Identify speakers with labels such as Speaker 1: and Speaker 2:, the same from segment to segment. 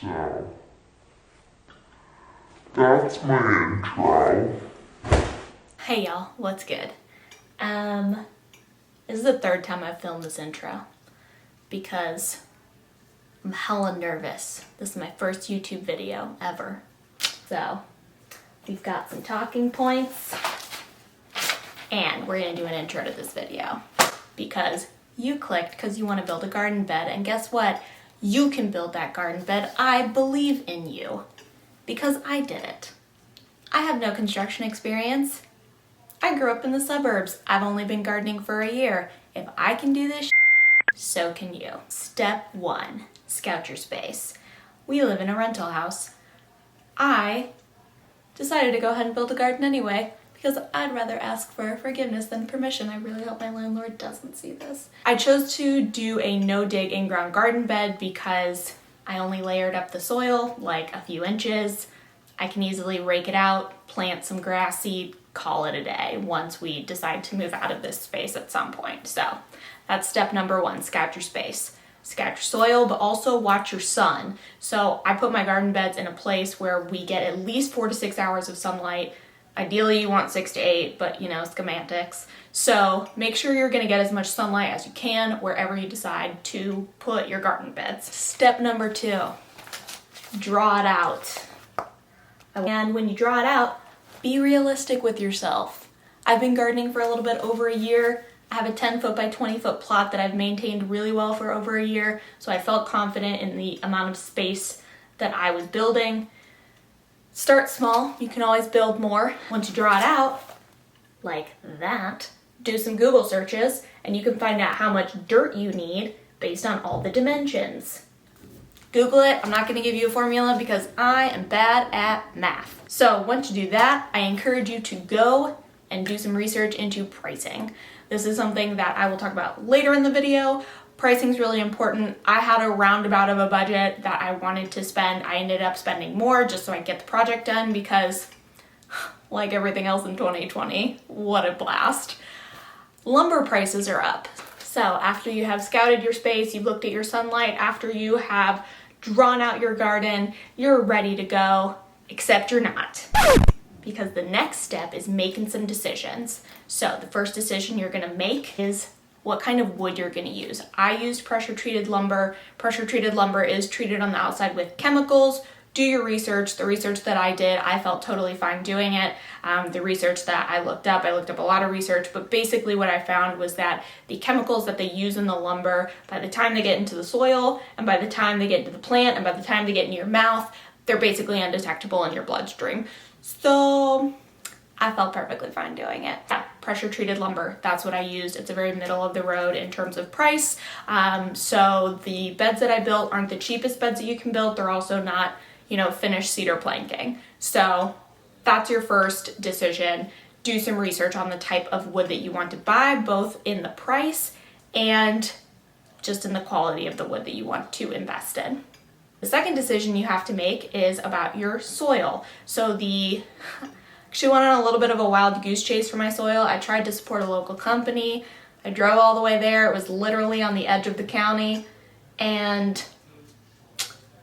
Speaker 1: So, that's my intro.
Speaker 2: Hey y'all, what's good? This is the third time I've filmed this intro because I'm hella nervous. This is my first YouTube video ever. So, we've got some talking points and we're gonna do an intro to this video because you clicked because you want to build a garden bed, and guess what? You can build that garden bed. I believe in you because I did it. I have no construction experience. I grew up in the suburbs. I've only been gardening for a year. If I can do this, so can you. Step 1, scout your space. We live in a rental house. I decided to go ahead and build a garden anyway because I'd rather ask for forgiveness than permission. I really hope my landlord doesn't see this. I chose to do a no-dig in-ground garden bed because I only layered up the soil like a few inches. I can easily rake it out, plant some grass seed, call it a day once we decide to move out of this space at some point. So that's step number 1, scout your space. Scout your soil, but also watch your sun. So I put my garden beds in a place where we get at least 4 to 6 hours of sunlight. Ideally you want 6 to 8, but you know, schematics. So make sure you're gonna get as much sunlight as you can wherever you decide to put your garden beds. Step number 2, draw it out. And when you draw it out, be realistic with yourself. I've been gardening for a little bit over a year. I have a 10 foot by 20 foot plot that I've maintained really well for over a year, so I felt confident in the amount of space that I was building. Start small, you can always build more. Once you draw it out, like that, do some Google searches and you can find out how much dirt you need based on all the dimensions. Google it. I'm not going to give you a formula because I am bad at math. So once you do that, I encourage you to go and do some research into pricing. This is something that I will talk about later in the video. Pricing is really important. I had a roundabout of a budget that I wanted to spend. I ended up spending more just so I get the project done because, like everything else in 2020, what a blast. Lumber prices are up. So after you have scouted your space, you've looked at your sunlight, after you have drawn out your garden, you're ready to go, except you're not. Because the next step is making some decisions. So the first decision you're gonna make is what kind of wood you're gonna use. I used pressure treated lumber. Pressure treated lumber is treated on the outside with chemicals. Do your research. The research that I did, I felt totally fine doing it. The research that I looked up a lot of research, but basically what I found was that the chemicals that they use in the lumber, by the time they get into the soil, and by the time they get into the plant, and by the time they get into your mouth, they're basically undetectable in your bloodstream. So I felt perfectly fine doing it. Yeah, pressure treated lumber, that's what I used. It's a very middle of the road in terms of price. So the beds that I built aren't the cheapest beds that you can build. They're also not, you know, finished cedar planking. So that's your first decision. Do some research on the type of wood that you want to buy, both in the price and just in the quality of the wood that you want to invest in. The second decision you have to make is about your soil. So actually went on a little bit of a wild goose chase for my soil. I tried to support a local company. I drove all the way there. It was literally on the edge of the county and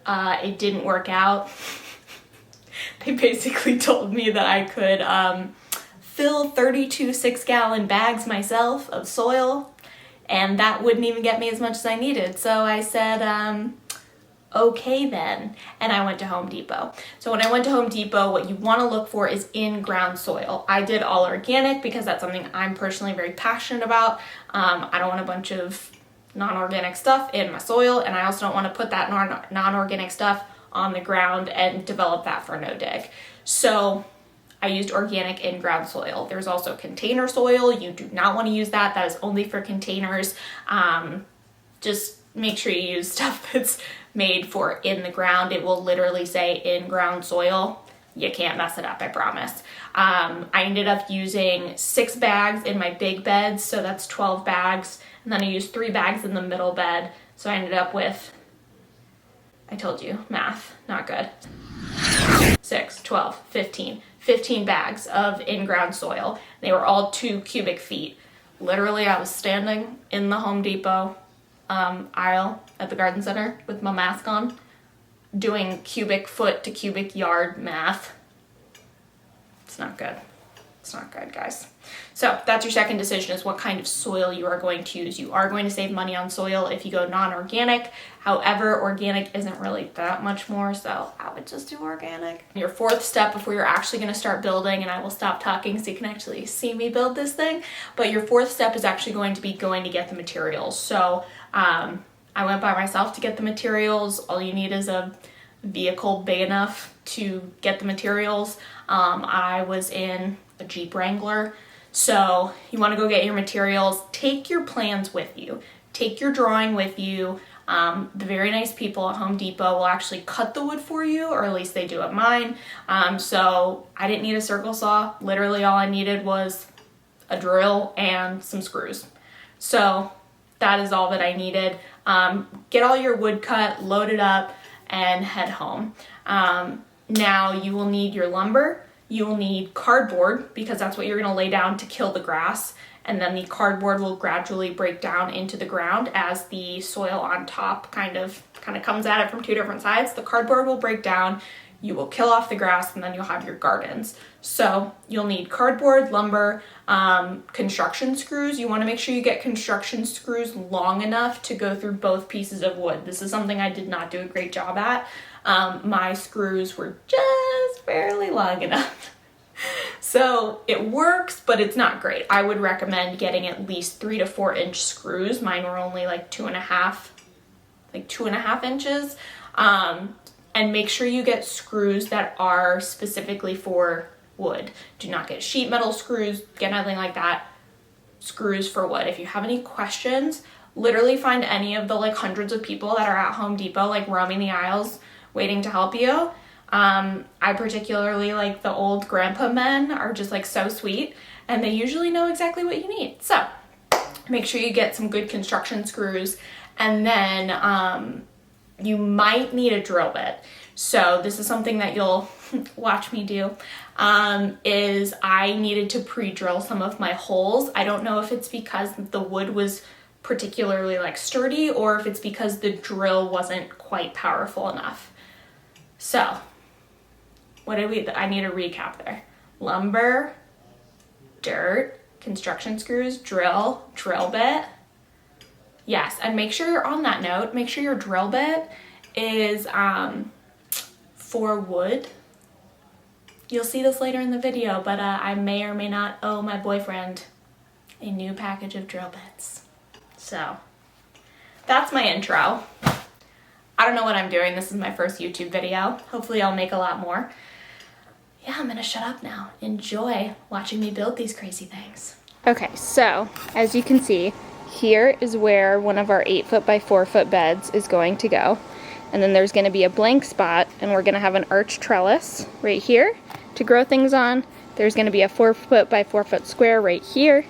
Speaker 2: it didn't work out. They basically told me that I could fill 32 6-gallon bags myself of soil and that wouldn't even get me as much as I needed. So I said, okay then, and I went to Home Depot. So when I went to Home Depot, what you want to look for is in-ground soil. I did all organic because that's something I'm personally very passionate about. I don't want a bunch of non-organic stuff in my soil, and I also don't want to put that non-organic stuff on the ground and develop that for no dig. So I used organic in-ground soil. There's also container soil. You do not want to use that. That is only for containers. Just make sure you use stuff that's made for in the ground. It will literally say in-ground soil. You can't mess it up, I promise. I ended up using 6 bags in my big beds, so that's 12 bags. And then I used 3 bags in the middle bed. So I ended up with, I told you, math, not good. 6, 12, 15 bags of in-ground soil. They were all 2 cubic feet. Literally, I was standing in the Home Depot aisle at the garden center with my mask on. doing cubic foot to cubic yard math. It's not good. It's not good, guys. So that's your second decision, is what kind of soil you are going to use. You are going to save money on soil if you go non-organic. However, organic isn't really that much more, so I would just do organic. Your fourth step before you're actually going to start building, and I will stop talking so you can actually see me build this thing, but your fourth step is actually going to be going to get the materials. So I went by myself to get the materials. All you need is a vehicle big enough to get the materials. I was in a Jeep Wrangler. So you want to go get your materials. Take your plans with you. Take your drawing with you. The very nice people at Home Depot will actually cut the wood for you, or at least they do at mine. So I didn't need a circle saw. Literally all I needed was a drill and some screws. So that is all that I needed. Get all your wood cut, load it up, and head home. Now you will need your lumber. You will need cardboard, because that's what you're going to lay down to kill the grass, and then the cardboard will gradually break down into the ground as the soil on top kind of comes at it from two different sides. The cardboard will break down, you will kill off the grass, and then you'll have your gardens. So you'll need cardboard, lumber, construction screws. You want to make sure you get construction screws long enough to go through both pieces of wood. This is something I did not do a great job at. My screws were just barely long enough. So it works, but it's not great. I would recommend getting at least 3 to 4 inch screws. Mine were only like 2.5 inches. And make sure you get screws that are specifically for wood. Do not get sheet metal screws, get nothing like that. Screws for wood. If you have any questions, literally find any of the like hundreds of people that are at Home Depot, like roaming the aisles, waiting to help you. I particularly like the old grandpa men are just like so sweet, and they usually know exactly what you need. So make sure you get some good construction screws, and then you might need a drill bit. So this is something that you'll watch me do, is I needed to pre-drill some of my holes. I don't know if it's because the wood was particularly like sturdy, or if it's because the drill wasn't quite powerful enough. So I need a recap there. Lumber, dirt, construction screws, drill bit. Yes, and make sure on that note, make sure your drill bit is for wood. You'll see this later in the video, but I may or may not owe my boyfriend a new package of drill bits. So that's my intro. I don't know what I'm doing. This is my first YouTube video. Hopefully I'll make a lot more. Yeah, I'm gonna shut up now. Enjoy watching me build these crazy things. Okay, so as you can see, here is where one of our 8-foot by 4-foot beds is going to go. And then there's gonna be a blank spot, and we're gonna have an arch trellis right here to grow things on. There's gonna be a 4-foot by 4-foot square right here,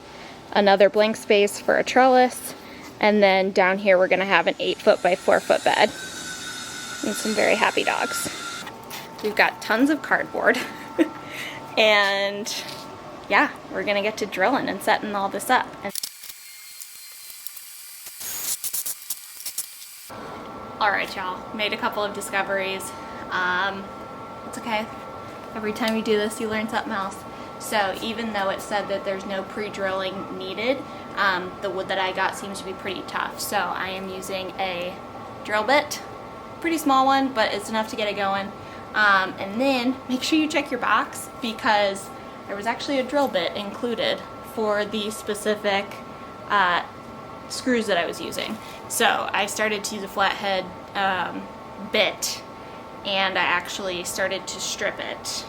Speaker 2: another blank space for a trellis, and then down here we're gonna have an 8-foot by 4-foot bed. And some very happy dogs. We've got tons of cardboard. And yeah, we're gonna get to drilling and setting all this up. All right, y'all, made a couple of discoveries. It's okay. Every time you do this, you learn something else. So even though it said that there's no pre-drilling needed, the wood that I got seems to be pretty tough. So I am using a drill bit. Pretty small one, but it's enough to get it going. And then make sure you check your box, because there was actually a drill bit included for the specific screws that I was using. So I started to use a flathead bit, and I actually started to strip it.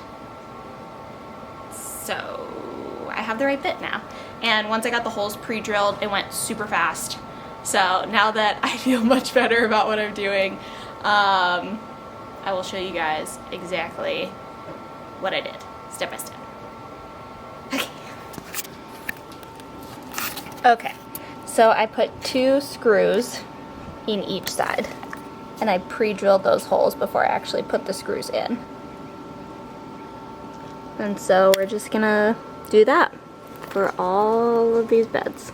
Speaker 2: So I have the right bit now. And once I got the holes pre-drilled, it went super fast. So now that I feel much better about what I'm doing, I will show you guys exactly what I did, step by step. Okay, so I put 2 screws in each side, and I pre-drilled those holes before I actually put the screws in. And so we're just gonna do that for all of these beds.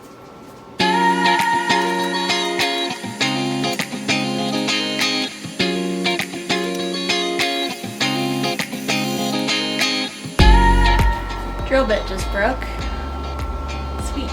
Speaker 2: drill bit just broke. Sweet.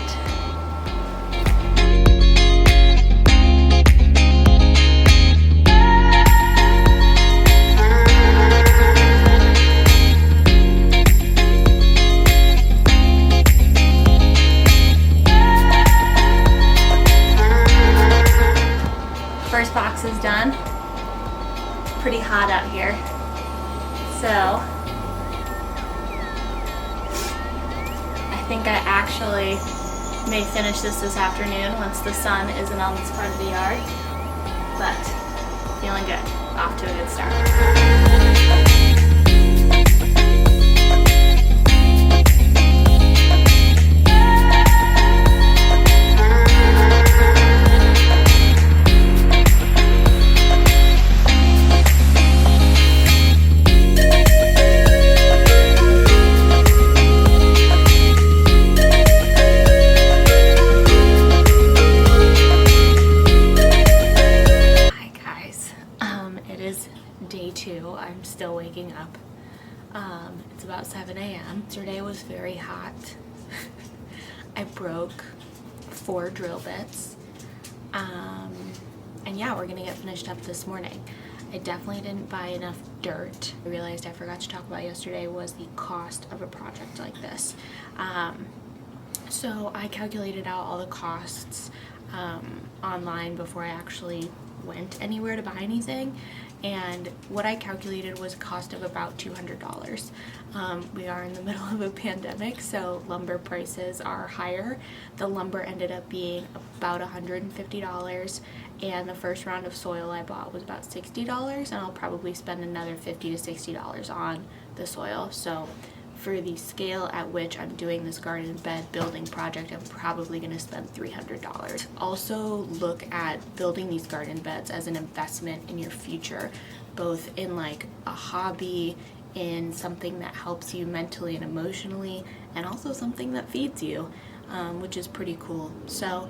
Speaker 2: First box is done. Pretty hot out here. So I think I actually may finish this afternoon once the sun isn't on this part of the yard. But feeling good. Off to a good start. Day 2. I'm still waking up. It's about 7 a.m. Yesterday was very hot. I broke 4 drill bits. And yeah, we're gonna get finished up this morning. I definitely didn't buy enough dirt. I realized I forgot to talk about yesterday was the cost of a project like this. So I calculated out all the costs online before I actually went anywhere to buy anything, and what I calculated was a cost of about $200. We are in the middle of a pandemic, so lumber prices are higher. The lumber ended up being about $150, and the first round of soil I bought was about $60, and I'll probably spend another $50 to $60 on the soil. So for the scale at which I'm doing this garden bed building project, I'm probably going to spend $300. Also look at building these garden beds as an investment in your future, both in like a hobby, in something that helps you mentally and emotionally, and also something that feeds you, which is pretty cool. So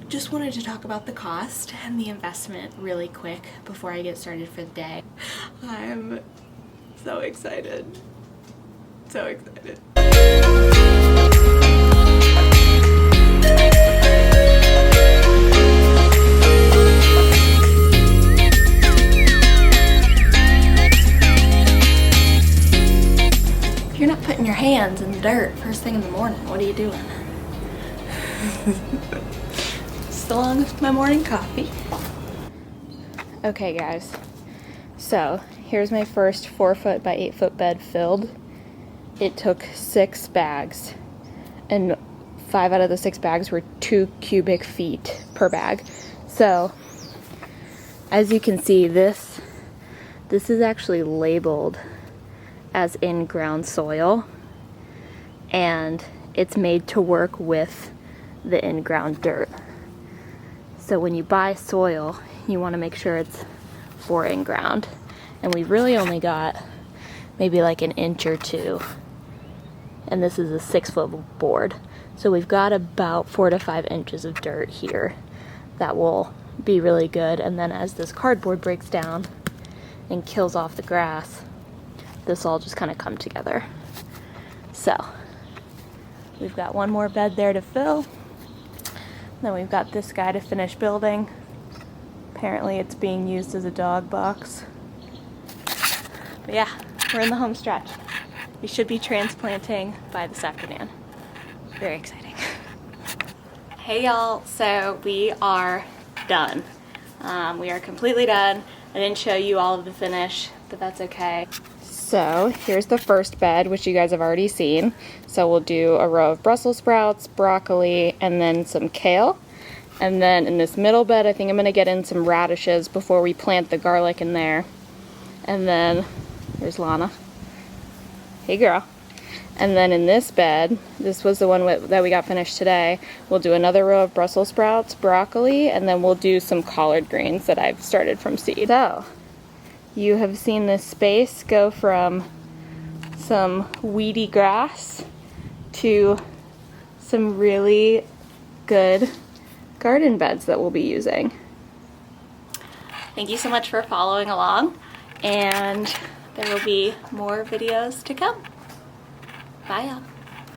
Speaker 2: just wanted to talk about the cost and the investment really quick before I get started for the day. I'm so excited. So excited. If you're not putting your hands in the dirt first thing in the morning, what are you doing? Just along with my morning coffee. Okay guys, so here's my first 4-foot by 8-foot bed filled. It took 6 bags, and 5 out of the 6 bags were 2 cubic feet per bag. So as you can see, this is actually labeled as in-ground soil, and it's made to work with the in-ground dirt. So when you buy soil, you want to make sure it's for in-ground, and we really only got maybe like an inch or 2. And this is a 6-foot board. So we've got about 4 to 5 inches of dirt here that will be really good. And then as this cardboard breaks down and kills off the grass, this all just kind of come together. So we've got one more bed there to fill. Then we've got this guy to finish building. Apparently it's being used as a dog box. But yeah, we're in the home stretch. We should be transplanting by this afternoon. Very exciting. Hey y'all, so we are done. We are completely done. I didn't show you all of the finish, but that's okay. So here's the first bed, which you guys have already seen. So we'll do a row of Brussels sprouts, broccoli, and then some kale. And then in this middle bed, I think I'm gonna get in some radishes before we plant the garlic in there. And then there's Lana. Hey girl. And then in this bed, this was the one that we got finished today, we'll do another row of Brussels sprouts, broccoli, and then we'll do some collard greens that I've started from seed. So, you have seen this space go from some weedy grass to some really good garden beds that we'll be using. Thank you so much for following along, and there will be more videos to come. Bye y'all.